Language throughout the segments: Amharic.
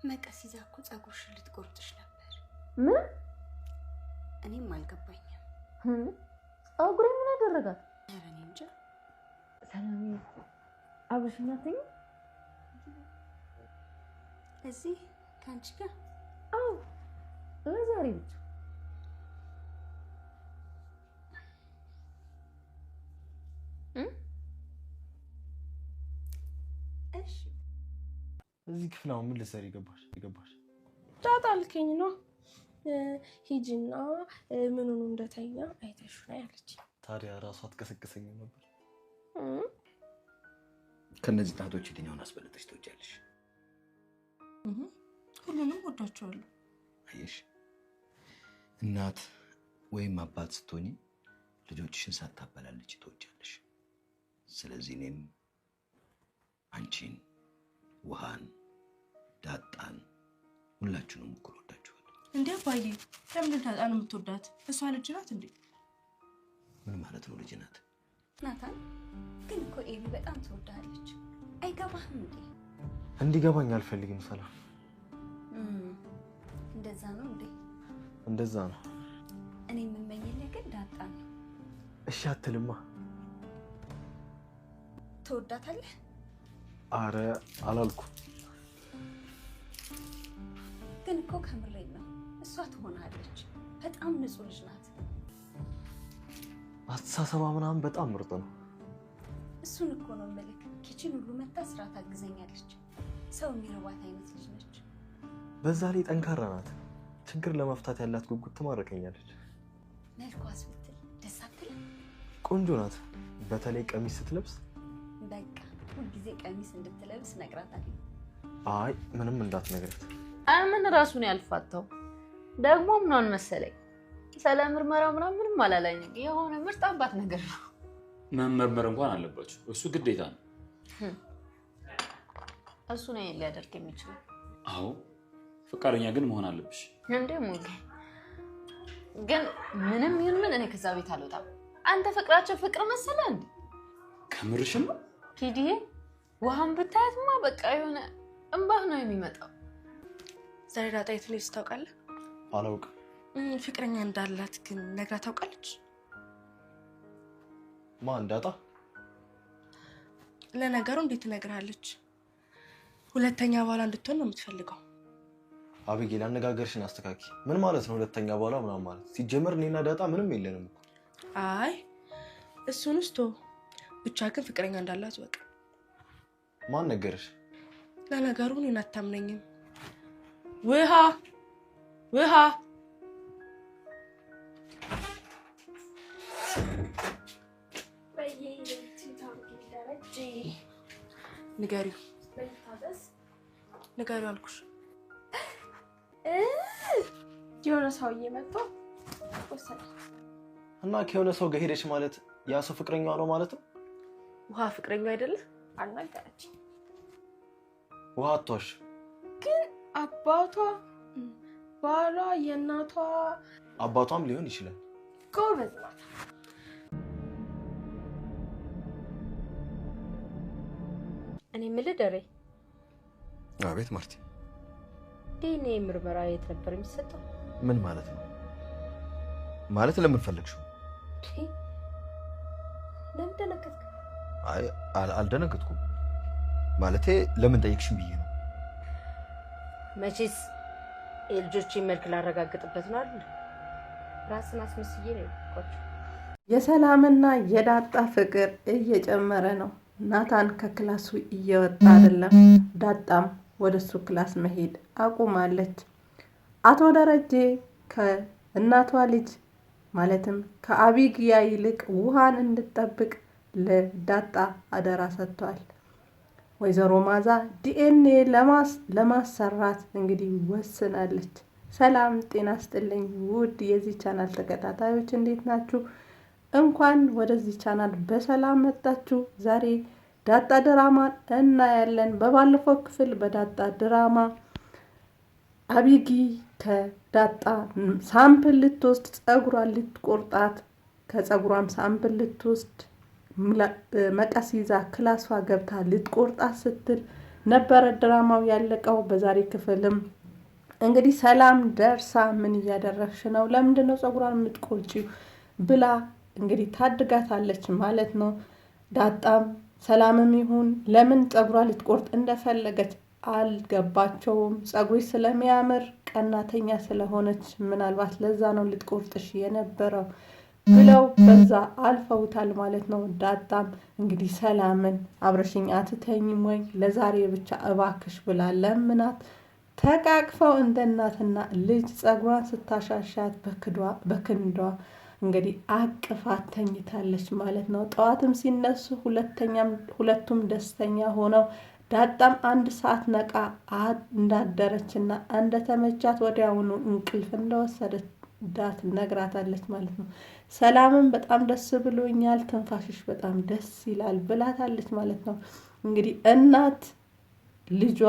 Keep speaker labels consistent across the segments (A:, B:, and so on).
A: መቀስ ይዛ እኮ ጸጉርሽን ልትቆርጥሽ ነበር።
B: ምን?
A: እኔም አልገባኝም።
B: ጸጉሬ ምን አደረጋት?
A: ኧረ እኔ እንጃ።
B: ሰላም አብረሽ እናትኝ
A: እዚህ ካንቺ ጋር?
B: አዎ ለዛሬ ብቻ።
A: እሺ
C: እዚህ ክፍል አሁን ምን ልትሰሪ ገባሽ?
D: ዳጣ አልከኝ ነው ሂጂና ምኑን እንደተኛ አይተሽ ነው ያለች።
C: ታዲያ ራሷ አትቀሰቅሰኝም ነበር?
E: ከነዚህ ጣቶች የትኛውን አስበልጠሽ ትወጃለሽ?
D: ሁሉንም ወዳቸዋለሁ።
E: አየሽ፣ እናት ወይም አባት ስትሆኚ ልጆችሽን ሳታበላልጪ ትወጃለሽ። ስለዚህ እኔም አንቺን፣ ውሃን፣ ዳጣን ሁላችሁንም እኩል ወዳችኋለሁ።
D: እንዴ አባዬ፣ ለምን ዳጣን የምትወዳት? እሷ ልጅ ናት እንዴ?
E: ምን ማለት ነው ልጅ ናት?
A: ናታን ግን እኮ ኤቢ በጣም ትወዳለች። አይገባህም እንዴ?
C: እንዲገባኝ አልፈልግም ሰላም።
A: እንደዛ ነው እንዴ?
C: እንደዛ ነው።
A: እኔ የምመኝልህ ግን ዳጣን ነው።
C: እሺ አትልማ።
A: ትወዳታለህ?
C: አረ አላልኩም።
A: ግን እኮ ከምሬን ነው። እሷ ትሆናለች። በጣም ንጹህ ልጅ ናት።
C: አስተሳሰባ ምናምን በጣም ምርጥ ነው።
A: እሱን እኮ ነው የምልህ። ኪችን ሁሉ መታ ስራ ታግዘኛለች። ሰው የሚረባት አይነት ልጅ ነች።
C: በዛ ላይ ጠንካራ ናት። ችግር ለመፍታት ያላት ጉጉት ትማርከኛለች።
A: መልኳስ ብትል ደስ አትልም?
C: ቆንጆ ናት። በተለይ ቀሚስ ስትለብስ።
A: በቃ ሁልጊዜ ቀሚስ እንድትለብስ ነግራታለሁ።
C: አይ ምንም እንዳትነግራት።
B: ምን ራሱን ያልፋታው ደግሞ ምናምን መሰለኝ። ሰላም ምርመራ ምንም አላለኝም። የሆነ ምርጥ አባት ነገር ነው።
F: መመርመር እንኳን አለባችሁ። እሱ ግዴታ ነው።
B: እሱ ነው ሊያደርግ የሚችለው።
F: አዎ ፈቃደኛ ግን መሆን አለብሽ።
B: እንዴ ሙጌ ግን ምንም ይሁን ምን እኔ ከዛ ቤት አልወጣም። አንተ ፍቅራቸው ፍቅር መሰለህ እንዴ?
F: ከምርሽ ነው?
B: ኪዲዬ ውሃን ብታያትማ በቃ የሆነ እንባህ ነው የሚመጣው።
D: ዛሬ ዳጣ የት ነች ታውቃለህ?
C: አላውቅም።
D: ፍቅረኛ እንዳላት ግን ነግራ ታውቃለች?
C: ማን ዳጣ?
D: ለነገሩ እንዴት ትነግራለች? ሁለተኛ በኋላ እንድትሆን ነው የምትፈልገው።
C: አብጌል አነጋገርሽን አስተካኪ። ምን ማለት ነው ሁለተኛ በኋላ ምናምን ማለት? ሲጀመር እኔና ዳጣ ምንም የለንም እኮ።
D: አይ እሱን እስቶ ብቻ ግን ፍቅረኛ እንዳላት በቃ።
C: ማን ነገርሽ?
D: ለነገሩ እኔን አታምነኝም። ውሃ ንገሪው አልኩሽ። የሆነ ሰውዬ መጥቶ ወሰደ
C: እና ከሆነ ሰው ጋር ሄደሽ ማለት ያ ሰው ፍቅረኛዋ ነው ማለት ነው?
D: ውሃ ፍቅረኛው አይደለ? አልነገረች።
C: ውሃ አትዋሽ።
D: ግን አባቷ፣ ባሏ፣ የእናቷ
C: አባቷም ሊሆን ይችላል።
D: ጎበዝ ናት።
B: እኔ የምልህ ደሬ።
E: አቤት ማርቲ።
B: ዲኤንኤ ምርመራ የት ነበር የሚሰጠው?
E: ምን ማለት ነው? ማለት ለምን ፈለግሽው?
B: ለምን ደነገጥክ?
E: አይ አልደነገጥኩም። ማለቴ ለምን ጠይቅሽኝ ብዬ ነው።
B: መቼስ የልጆቼን መልክ ላረጋግጥበት ነው አይደል? ራስን አስመስዬ ነው የቆጨው።
G: የሰላምና የዳጣ ፍቅር እየጨመረ ነው። ናታን ከክላሱ እየወጣ አይደለም። ዳጣም ወደሱ ክላስ መሄድ አቁማለች። አቶ ደረጀ ከእናቷ ልጅ ማለትም ከአቢግያ ይልቅ ውሃን እንድትጠብቅ ለዳጣ አደራ ሰጥቷል። ወይዘሮ ማዛ ዲኤንኤ ለማሰራት እንግዲህ ወስናለች። ሰላም ጤና ስጥልኝ ውድ የዚህ ቻናል ተከታታዮች እንዴት ናችሁ? እንኳን ወደዚህ ቻናል በሰላም መጣችሁ። ዛሬ ዳጣ ድራማ እናያለን። በባለፈው ክፍል በዳጣ ድራማ አቢጊ ከዳጣ ሳምፕል ልትወስድ ጸጉሯን ልትቆርጣት ከጸጉሯም ሳምፕል ልትወስድ መቀስ ይዛ ክላሷ ገብታ ልትቆርጣት ስትል ነበረ ድራማው ያለቀው። በዛሬ ክፍልም እንግዲህ ሰላም ደርሳ ምን እያደረግሽ ነው? ለምንድን ነው ፀጉሯን የምትቆርጪው? ብላ እንግዲህ ታድጋታለች ማለት ነው። ዳጣም ሰላምም ይሁን ለምን ፀጉሯ ልትቆርጥ እንደፈለገች አልገባቸውም። ፀጉሪ ስለሚያምር ቀናተኛ ስለሆነች ምናልባት ለዛ ነው ልትቆርጥሽ የነበረው ብለው በዛ አልፈውታል ማለት ነው። ዳጣም እንግዲህ ሰላምን አብረሽኝ አትተኝም ወይ ለዛሬ ብቻ እባክሽ ብላ ለምናት ተቃቅፈው እንደ እናትና ልጅ ፀጉሯን ስታሻሻት በክንዷ እንግዲህ አቅፋት ተኝታለች ማለት ነው። ጠዋትም ሲነሱ ሁለቱም ደስተኛ ሆነው ዳጣም 1 ሰዓት ነቃ እንዳደረችና እንደተመቻት ወዲያውኑ እንቅልፍ እንደወሰደች ነግራታለች ማለት ነው። ሰላምም በጣም ደስ ብሎኛል፣ ትንፋሽሽ በጣም ደስ ይላል ብላታለች ማለት ነው። እንግዲህ እናት ልጇ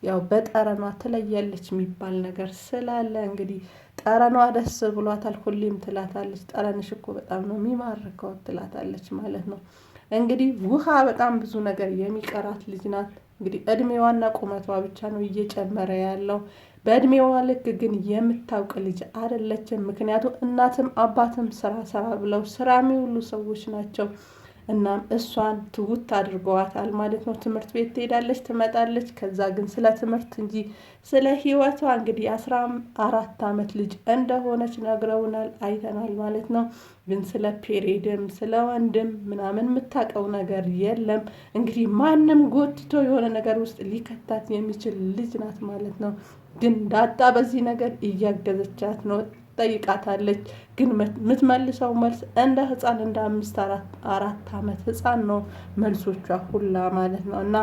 G: ያው በጠረኗ ትለያለች የሚባል ነገር ስላለ እንግዲህ ጠረኗ ደስ ብሏታል። ሁሌም ትላታለች ጠረንሽ እኮ በጣም ነው የሚማርከው ትላታለች ማለት ነው። እንግዲህ ውሃ በጣም ብዙ ነገር የሚቀራት ልጅ ናት። እንግዲህ እድሜዋና ቁመቷ ብቻ ነው እየጨመረ ያለው። በእድሜዋ ልክ ግን የምታውቅ ልጅ አይደለችም። ምክንያቱም እናትም አባትም ስራ ብለው ስራ የሚውሉ ሰዎች ናቸው። እናም እሷን ትውት አድርገዋታል ማለት ነው። ትምህርት ቤት ትሄዳለች፣ ትመጣለች። ከዛ ግን ስለ ትምህርት እንጂ ስለ ህይወቷ እንግዲህ 14 ዓመት ልጅ እንደሆነች ነግረውናል፣ አይተናል ማለት ነው። ግን ስለ ፔሬድም ስለ ወንድም ምናምን የምታውቀው ነገር የለም። እንግዲህ ማንም ጎትቶ የሆነ ነገር ውስጥ ሊከታት የሚችል ልጅ ናት ማለት ነው። ግን ዳጣ በዚህ ነገር እያገዘቻት ነው። ጠይቃታለች። ግን የምትመልሰው መልስ እንደ ህፃን እንደ 4 ዓመት ህፃን ነው መልሶቿ ሁላ ማለት ነው። እና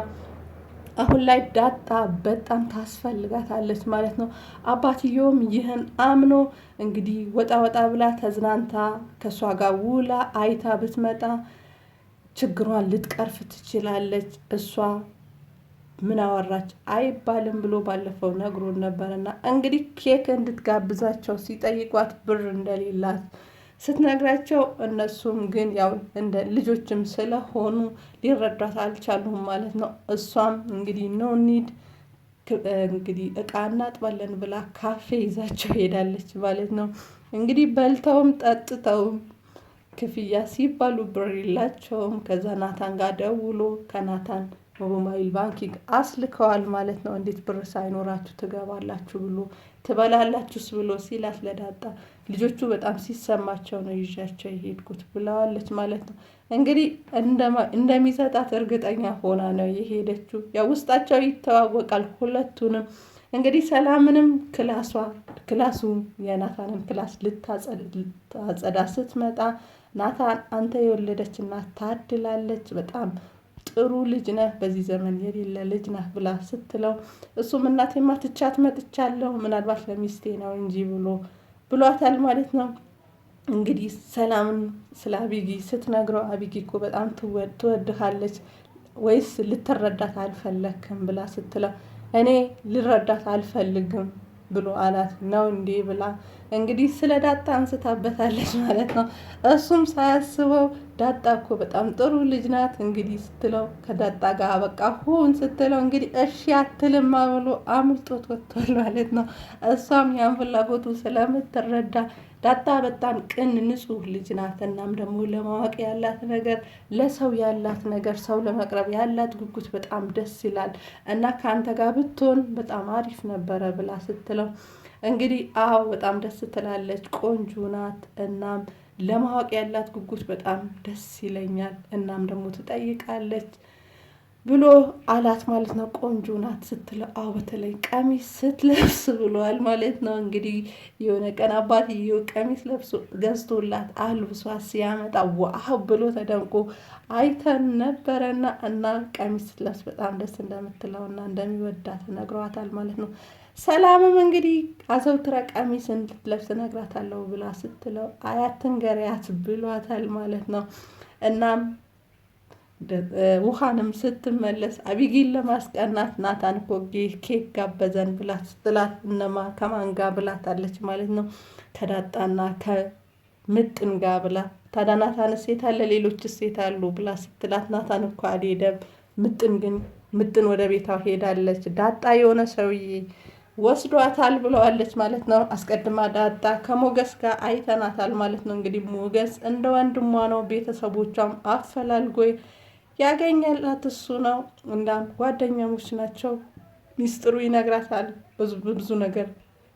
G: አሁን ላይ ዳጣ በጣም ታስፈልጋታለች ማለት ነው። አባትየውም ይህን አምኖ እንግዲህ ወጣ ብላ ተዝናንታ ከእሷ ጋር ውላ አይታ ብትመጣ ችግሯን ልትቀርፍ ትችላለች። እሷ ምን አወራች አይባልም ብሎ ባለፈው ነግሮን ነበርና እንግዲህ ኬክ እንድትጋብዛቸው ሲጠይቋት ብር እንደሌላት ስትነግራቸው እነሱም ግን ያው እንደ ልጆችም ስለሆኑ ሊረዷት አልቻሉም ማለት ነው። እሷም እንግዲህ ኖ ኒድ እንግዲህ እቃ እናጥባለን ብላ ካፌ ይዛቸው ሄዳለች ማለት ነው። እንግዲህ በልተውም ጠጥተውም ክፍያ ሲባሉ ብር የላቸውም። ከዛ ናታን ጋር ደውሎ ከናታን ሞባይል ባንኪንግ አስልከዋል ማለት ነው። እንዴት ብር ሳይኖራችሁ ትገባላችሁ ብሎ ትበላላችሁስ ብሎ ሲላት ለዳጣ ልጆቹ በጣም ሲሰማቸው ነው ይዣቸው የሄድኩት ብለዋለች ማለት ነው። እንግዲህ እንደሚሰጣት እርግጠኛ ሆና ነው የሄደችው። ያው ውስጣቸው ይተዋወቃል ሁለቱንም። እንግዲህ ሰላምንም ክላሱ የናታንን ክላስ ልታጸዳ ስትመጣ ናታን አንተ የወለደች እናት ታድላለች፣ በጣም ጥሩ ልጅ ነህ፣ በዚህ ዘመን የሌለ ልጅ ነህ ብላ ስትለው እሱም እናቴማ ትቻት መጥቻለሁ ምናልባት ለሚስቴ ነው እንጂ ብሏታል ማለት ነው። እንግዲህ ሰላምን ስለ አቢጊ ስትነግረው አቢጊ እኮ በጣም ትወድሃለች ወይስ ልትረዳት አልፈለክም ብላ ስትለው እኔ ልረዳት አልፈልግም ብሎ አላት። ነው እንዴ ብላ እንግዲህ ስለ ዳጣ አንስታበታለች ማለት ነው። እሱም ሳያስበው ዳጣ እኮ በጣም ጥሩ ልጅ ናት እንግዲህ ስትለው ከዳጣ ጋር በቃ ሁን ስትለው እንግዲህ እሺ አትልማ ብሎ አምልጦት ወጥቷል ማለት ነው። እሷም ያን ፍላጎቱ ስለምትረዳ ዳጣ በጣም ቅን ንጹህ ልጅ ናት። እናም ደግሞ ለማወቅ ያላት ነገር፣ ለሰው ያላት ነገር፣ ሰው ለመቅረብ ያላት ጉጉት በጣም ደስ ይላል እና ከአንተ ጋር ብትሆን በጣም አሪፍ ነበረ ብላ ስትለው እንግዲህ አዎ በጣም ደስ ትላለች፣ ቆንጆ ናት። እናም ለማወቅ ያላት ጉጉት በጣም ደስ ይለኛል። እናም ደግሞ ትጠይቃለች ብሎ አላት ማለት ነው። ቆንጆ ናት ስትለው አዎ በተለይ ቀሚስ ስትለብስ ብሏል ማለት ነው። እንግዲህ የሆነ ቀን አባትየው ቀሚስ ለብሶ ገዝቶላት አልብሷ ሲያመጣ ዋው ብሎ ተደምቆ አይተን ነበረና እና ቀሚስ ስትለብስ በጣም ደስ እንደምትለውና እንደሚወዳት ነግሯታል ማለት ነው። ሰላምም እንግዲህ አዘውትራ ቀሚስ እንድትለብስ ነግራታለሁ ብላ ስትለው አትንገሪያት ብሏታል ማለት ነው። እናም ውሃንም ስትመለስ አቢጊን ለማስቀናት ናታን እኮ ኬክ ጋበዘን ብላ ስትላት ከማን ጋር ብላታለች ማለት ነው። ከዳጣና ከምጥን ጋር ብላ። ታዲያ ናታን ሴት አለ ሌሎች ሴት አሉ ብላ ስትላት ናታን እኮ አልሄደም፣ ምጥን ግን ምጥን ወደ ቤቷ ሄዳለች። ዳጣ የሆነ ሰውዬ ወስዷታል ብለዋለች ማለት ነው። አስቀድማ ዳጣ ከሞገስ ጋር አይተናታል ማለት ነው። እንግዲህ ሞገስ እንደ ወንድሟ ነው። ቤተሰቦቿም አፈላልጎ ያገኘላት እሱ ነው። እንዳም ጓደኛሞች ናቸው። ሚስጥሩ ይነግራታል። ብዙ ነገር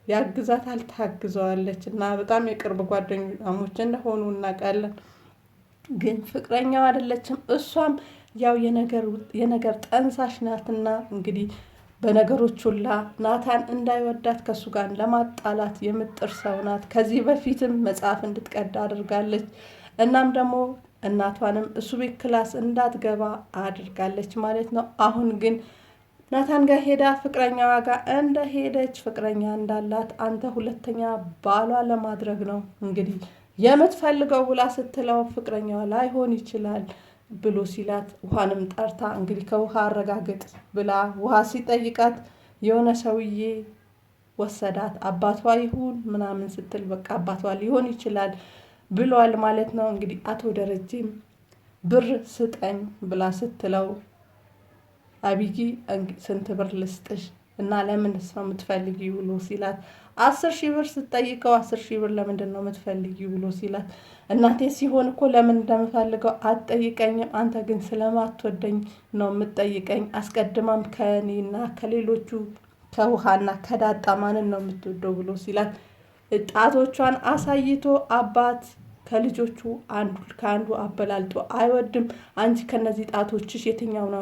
G: ያግዛታል፣ ታግዘዋለች እና በጣም የቅርብ ጓደኛሞች እንደሆኑ እናውቃለን። ግን ፍቅረኛው አይደለችም። እሷም ያው የነገር ጠንሳሽ ናትና እንግዲህ በነገሮች ሁላ ናታን እንዳይወዳት ከሱ ጋር ለማጣላት የምጥር ሰው ናት። ከዚህ በፊትም መጽሐፍ እንድትቀዳ አድርጋለች። እናም ደግሞ እናቷንም እሱ ቤት ክላስ እንዳትገባ አድርጋለች ማለት ነው። አሁን ግን ናታን ጋር ሄዳ ፍቅረኛዋ ጋር እንደሄደች ፍቅረኛ እንዳላት አንተ ሁለተኛ ባሏ ለማድረግ ነው እንግዲህ የምትፈልገው ብላ ስትለው ፍቅረኛዋ ላይሆን ይችላል ብሎ ሲላት ውሃንም ጠርታ እንግዲህ ከውሃ አረጋግጥ ብላ ውሃ ሲጠይቃት የሆነ ሰውዬ ወሰዳት። አባቷ ይሁን ምናምን ስትል በቃ አባቷ ሊሆን ይችላል ብሏል ማለት ነው። እንግዲህ አቶ ደረጀም ብር ስጠኝ ብላ ስትለው አቢጊ ስንት ብር ልስጥሽ እና ለምን ነው የምትፈልጊው ብሎ ሲላት 10,000 ብር ስትጠይቀው 10,000 ብር ለምንድን ነው የምትፈልጊው ብሎ ሲላት እናቴ ሲሆን እኮ ለምን እንደምፈልገው አትጠይቀኝም፣ አንተ ግን ስለማትወደኝ ነው የምትጠይቀኝ። አስቀድማም ከእኔና ከሌሎቹ ከውሃና ከዳጣ ማንን ነው የምትወደው ብሎ ሲላት ጣቶቿን አሳይቶ አባት ከልጆቹ ከአንዱ አበላልጦ አይወድም፣ አንቺ ከነዚህ ጣቶችሽ የትኛውን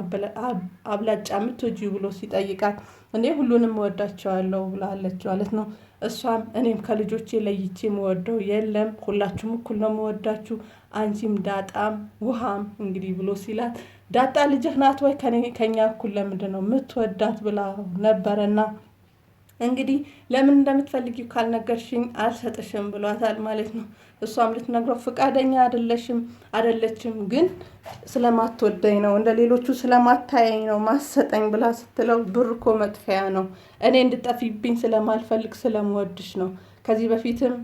G: አብላጫ የምትወጂው ብሎ ሲጠይቃት እኔ ሁሉንም እወዳቸዋለሁ ብላለች ማለት ነው። እሷም እኔም ከልጆቼ ለይቼ የምወደው የለም፣ ሁላችሁም እኩል ነው የምወዳችሁ፣ አንቺም ዳጣም ውሃም እንግዲህ ብሎ ሲላት ዳጣ ልጅህ ናት ወይ ከኛ እኩል ለምንድን ነው የምትወዳት ብላ ነበረና እንግዲህ ለምን እንደምትፈልጊው ካልነገርሽኝ አልሰጥሽም ብሏታል ማለት ነው። እሷም ልትነግረው ፈቃደኛ አይደለችም፣ ግን ስለማትወደኝ ነው እንደ ሌሎቹ ስለማታየኝ ነው ማሰጠኝ ብላ ስትለው ብር እኮ መጥፊያ ነው፣ እኔ እንድጠፊብኝ ስለማልፈልግ ስለምወድሽ ነው። ከዚህ በፊትም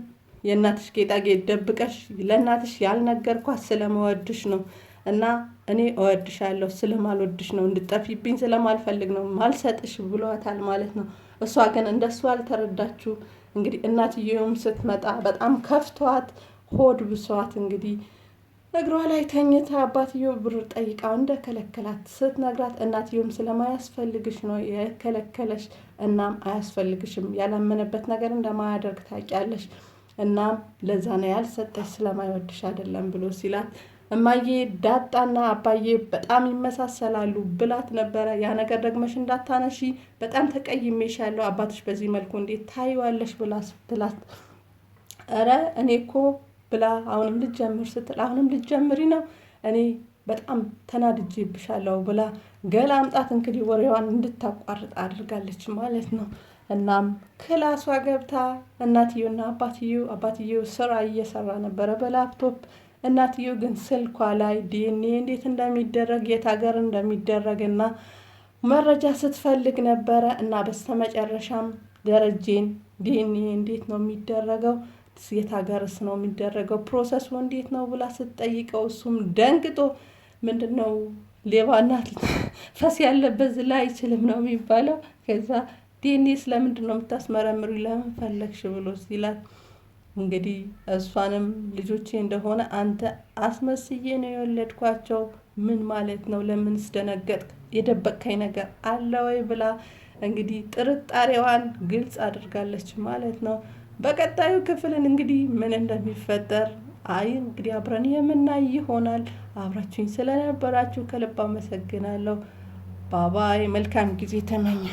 G: የእናትሽ ጌጣጌጥ ደብቀሽ ለእናትሽ ያልነገርኳት ስለምወድሽ ነው እና እኔ እወድሻለሁ ስለማልወድሽ ነው፣ እንድጠፊብኝ ስለማልፈልግ ነው ማልሰጥሽ ብሏታል ማለት ነው። እሷ ግን እንደሱ አልተረዳችሁ። እንግዲህ እናትየውም ስትመጣ በጣም ከፍቷት ሆድ ብሷት እንግዲህ እግሯ ላይ ተኝታ አባትየው ብር ጠይቃው እንደከለከላት ስትነግራት እናትየውም ስለማያስፈልግሽ ነው የከለከለሽ፣ እናም አያስፈልግሽም፣ ያላመነበት ነገር እንደማያደርግ ታውቂያለሽ፣ እናም ለዛ ነው ያልሰጠሽ ስለማይወድሽ አይደለም ብሎ ሲላት እማዬ ዳጣና አባዬ በጣም ይመሳሰላሉ ብላት ነበረ። ያ ነገር ደግመሽ እንዳታነሺ በጣም ተቀይሜሻለሁ፣ አባትሽ በዚህ መልኩ እንዴት ታይዋለሽ ብላ ስትላት ኧረ እኔ እኮ ብላ አሁንም ልጀምር ስትል አሁንም ልጀምሪ ነው እኔ በጣም ተናድጄብሻለሁ ብላ ገላ አምጣት እንግዲህ ወሬዋን እንድታቋርጥ አድርጋለች ማለት ነው። እናም ክላሷ ገብታ እናትየውና አባትየው ስራ እየሰራ ነበረ በላፕቶፕ። እናትየው ግን ስልኳ ላይ ዲኤንኤ እንዴት እንደሚደረግ የት ሀገር እንደሚደረግ እና መረጃ ስትፈልግ ነበረ እና በስተመጨረሻም ደረጀን ዲኤንኤ እንዴት ነው የሚደረገው፣ የት ሀገርስ ነው የሚደረገው፣ ፕሮሰሱ እንዴት ነው ብላ ስትጠይቀው እሱም ደንግጦ ምንድነው ሌባና ፈስ ያለበት ዝላ አይችልም ነው የሚባለው። ከዛ ዲኤንኤ ስለምንድን ነው የምታስመረምሩ ለምን ፈለግሽ ብሎ ሲላት እንግዲህ እሷንም ልጆቼ እንደሆነ አንተ አስመስዬ ነው የወለድኳቸው፣ ምን ማለት ነው ለምንስ ደነገጥክ፣ የደበቅከኝ ነገር አለ ወይ ብላ እንግዲህ ጥርጣሬዋን ግልጽ አድርጋለች ማለት ነው። በቀጣዩ ክፍልን እንግዲህ ምን እንደሚፈጠር እንግዲህ አብረን የምናይ ይሆናል። አብራችሁኝ ስለነበራችሁ ከልብ አመሰግናለሁ። ባባይ መልካም ጊዜ ተመኘ።